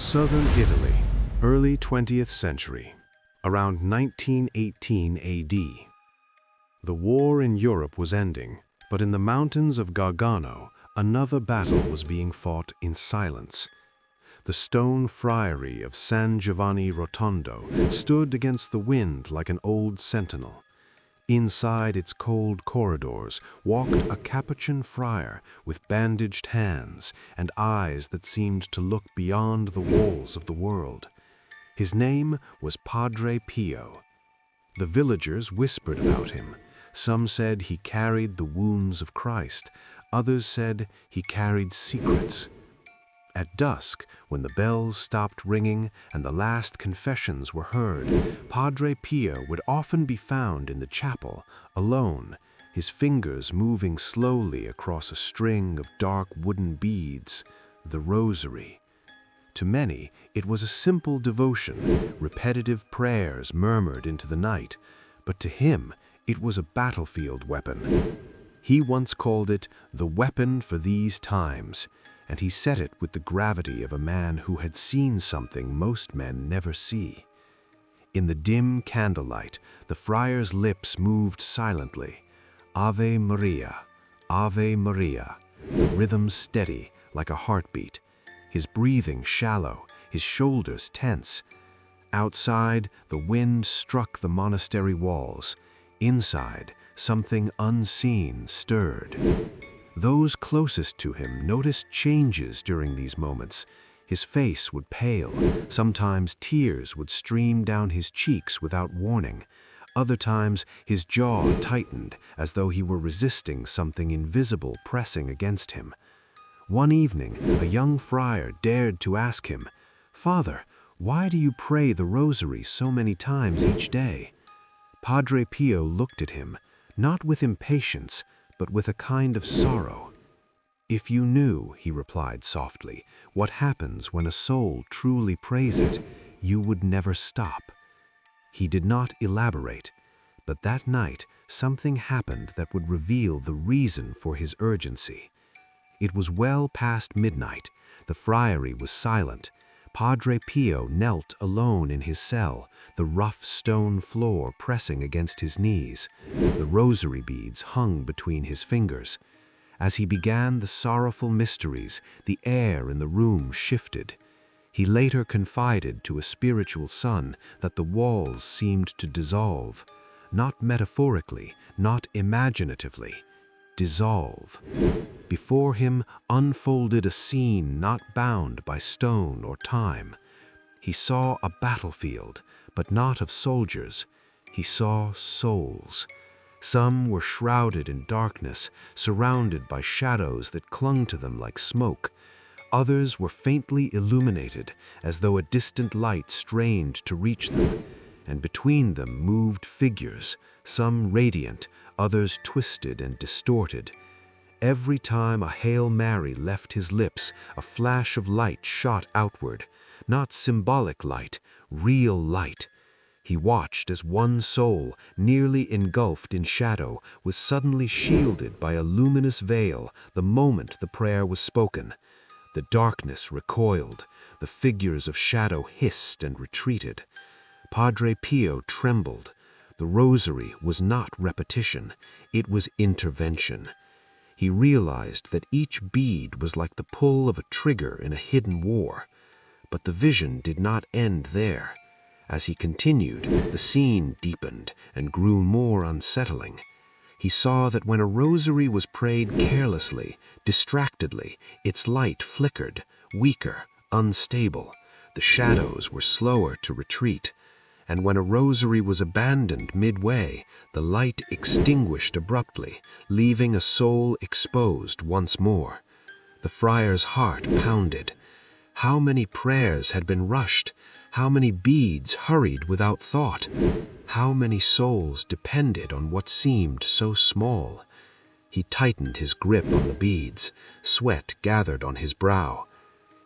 Southern Italy, early 20th century, around 1918 AD. The war in Europe was ending, but in the mountains of Gargano, another battle was being fought in silence. The stone friary of San Giovanni Rotondo stood against the wind like an old sentinel. Inside its cold corridors walked a Capuchin friar with bandaged hands and eyes that seemed to look beyond the walls of the world. His name was Padre Pio. The villagers whispered about him. Some said he carried the wounds of Christ. Others said he carried secrets. At dusk, when the bells stopped ringing and the last confessions were heard, Padre Pio would often be found in the chapel, alone, his fingers moving slowly across a string of dark wooden beads, the Rosary. To many, it was a simple devotion, repetitive prayers murmured into the night, but to him, it was a battlefield weapon. He once called it the weapon for these times, and he said it with the gravity of a man who had seen something most men never see. In the dim candlelight, the friar's lips moved silently. Ave Maria, Ave Maria, the rhythm steady like a heartbeat, his breathing shallow, his shoulders tense. Outside, the wind struck the monastery walls. Inside, something unseen stirred. Those closest to him noticed changes during these moments. His face would pale. Sometimes tears would stream down his cheeks without warning. Other times his jaw tightened as though he were resisting something invisible pressing against him. One evening, a young friar dared to ask him, "Father, why do you pray the Rosary so many times each day?" Padre Pio looked at him, not with impatience, but with a kind of sorrow. "If you knew," he replied softly, "what happens when a soul truly prays it, you would never stop." He did not elaborate, but that night something happened that would reveal the reason for his urgency. It was well past midnight. The friary was silent. Padre Pio knelt alone in his cell, the rough stone floor pressing against his knees. The rosary beads hung between his fingers. As he began the sorrowful mysteries, the air in the room shifted. He later confided to a spiritual son that the walls seemed to dissolve, not metaphorically, not imaginatively, dissolve. Before him unfolded a scene not bound by stone or time. He saw a battlefield, but not of soldiers. He saw souls. Some were shrouded in darkness, surrounded by shadows that clung to them like smoke. Others were faintly illuminated, as though a distant light strained to reach them. And between them moved figures, some radiant, others twisted and distorted. Every time a Hail Mary left his lips, a flash of light shot outward. Not symbolic light, real light. He watched as one soul, nearly engulfed in shadow, was suddenly shielded by a luminous veil the moment the prayer was spoken. The darkness recoiled. The figures of shadow hissed and retreated. Padre Pio trembled. The Rosary was not repetition. It was intervention. He realized that each bead was like the pull of a trigger in a hidden war. But the vision did not end there. As he continued, the scene deepened and grew more unsettling. He saw that when a rosary was prayed carelessly, distractedly, its light flickered, weaker, unstable. The shadows were slower to retreat. And when a rosary was abandoned midway, the light extinguished abruptly, leaving a soul exposed once more. The friar's heart pounded. How many prayers had been rushed? How many beads hurried without thought? How many souls depended on what seemed so small? He tightened his grip on the beads. Sweat gathered on his brow.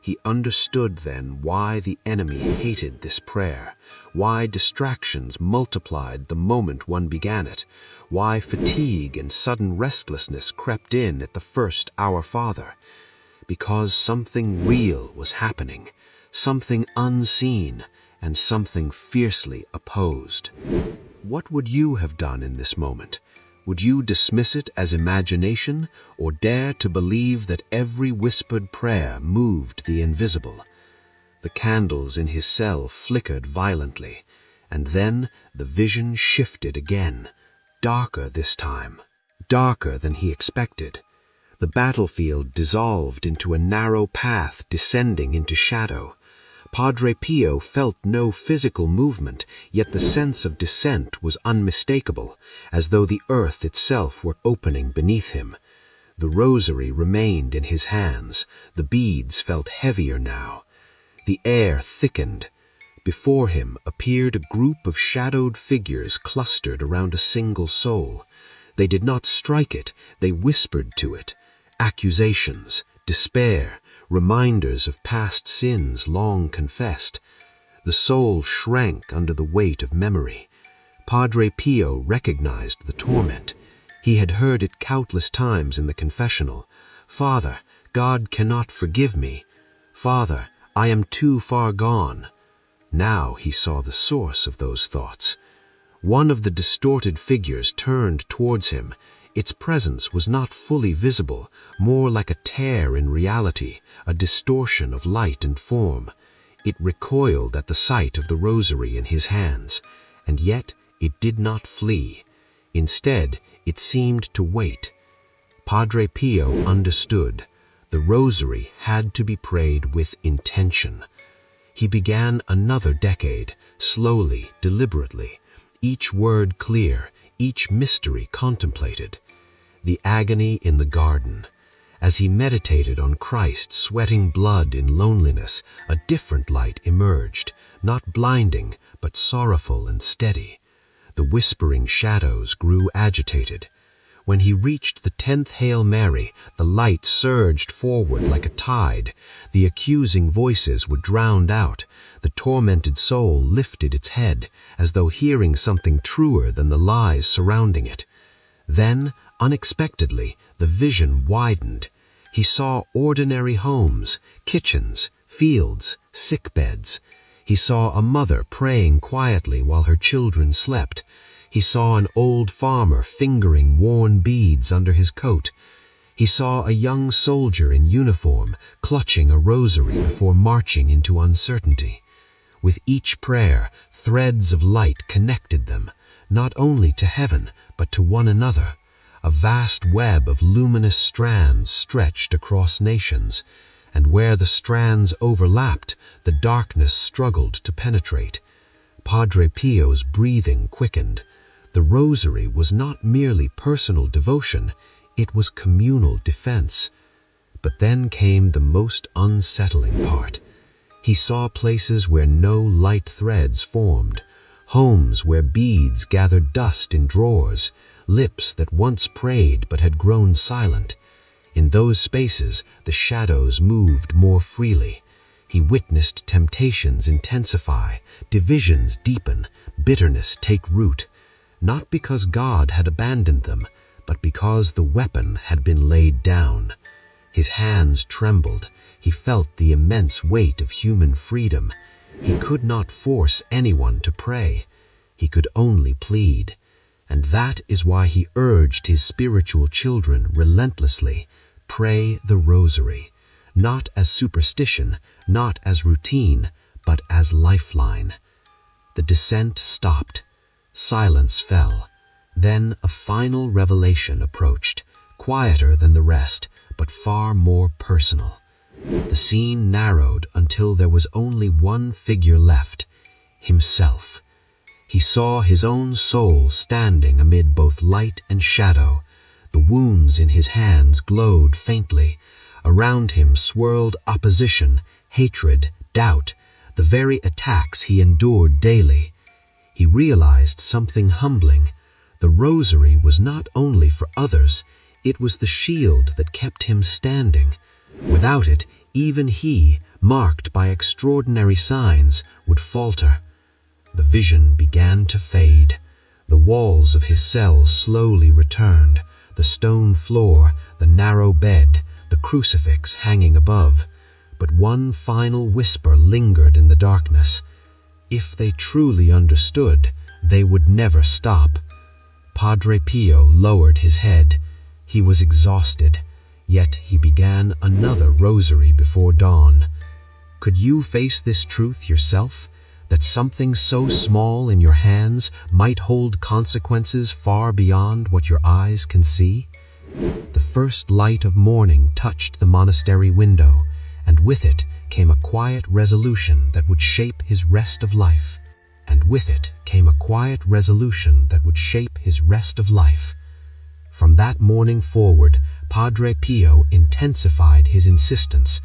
He understood then why the enemy hated this prayer, why distractions multiplied the moment one began it, why fatigue and sudden restlessness crept in at the first Our Father. Because something real was happening, something unseen, and something fiercely opposed. What would you have done in this moment? Would you dismiss it as imagination, or dare to believe that every whispered prayer moved the invisible? The candles in his cell flickered violently, and then the vision shifted again, darker this time, darker than he expected. The battlefield dissolved into a narrow path descending into shadow. Padre Pio felt no physical movement, yet the sense of descent was unmistakable, as though the earth itself were opening beneath him. The rosary remained in his hands. The beads felt heavier now. The air thickened. Before him appeared a group of shadowed figures clustered around a single soul. They did not strike it, they whispered to it. Accusations, despair, reminders of past sins long confessed. The soul shrank under the weight of memory. Padre Pio recognized the torment. He had heard it countless times in the confessional. "Father, God cannot forgive me. Father, I am too far gone." Now he saw the source of those thoughts. One of the distorted figures turned towards him. Its presence was not fully visible, more like a tear in reality, a distortion of light and form. It recoiled at the sight of the rosary in his hands, and yet it did not flee. Instead, it seemed to wait. Padre Pio understood. The rosary had to be prayed with intention. He began another decade, slowly, deliberately, each word clear, each mystery contemplated. The agony in the garden. As he meditated on Christ sweating blood in loneliness, a different light emerged, not blinding, but sorrowful and steady. The whispering shadows grew agitated. When he reached the 10th Hail Mary, the light surged forward like a tide. The accusing voices were drowned out. The tormented soul lifted its head, as though hearing something truer than the lies surrounding it. Then, unexpectedly, the vision widened. He saw ordinary homes, kitchens, fields, sickbeds. He saw a mother praying quietly while her children slept. He saw an old farmer fingering worn beads under his coat. He saw a young soldier in uniform clutching a rosary before marching into uncertainty. With each prayer, threads of light connected them, not only to heaven, but to one another. A vast web of luminous strands stretched across nations, and where the strands overlapped, the darkness struggled to penetrate. Padre Pio's breathing quickened. The rosary was not merely personal devotion, it was communal defense. But then came the most unsettling part. He saw places where no light threads formed, homes where beads gathered dust in drawers, lips that once prayed but had grown silent. In those spaces, the shadows moved more freely. He witnessed temptations intensify, divisions deepen, bitterness take root. Not because God had abandoned them, but because the weapon had been laid down. His hands trembled. He felt the immense weight of human freedom. He could not force anyone to pray. He could only plead. And that is why he urged his spiritual children relentlessly, pray the rosary, not as superstition, not as routine, but as lifeline. The descent stopped. Silence fell. Then a final revelation approached, quieter than the rest, but far more personal. The scene narrowed until there was only one figure left, himself. He saw his own soul standing amid both light and shadow. The wounds in his hands glowed faintly. Around him swirled opposition, hatred, doubt, the very attacks he endured daily. He realized something humbling. The rosary was not only for others, it was the shield that kept him standing. Without it, even he, marked by extraordinary signs, would falter. The vision began to fade. The walls of his cell slowly returned, the stone floor, the narrow bed, the crucifix hanging above. but one final whisper lingered in the darkness. If they truly understood, they would never stop. Padre Pio lowered his head. He was exhausted, yet he began another rosary before dawn. Could you face this truth yourself? That something so small in your hands might hold consequences far beyond what your eyes can see? The first light of morning touched the monastery window, and with it came a quiet resolution that would shape his rest of life. From that morning forward, Padre Pio intensified his insistence.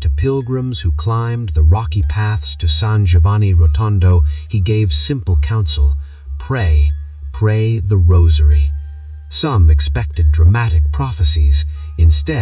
To pilgrims who climbed the rocky paths to San Giovanni Rotondo, he gave simple counsel: pray, pray the Rosary. Some expected dramatic prophecies. Instead,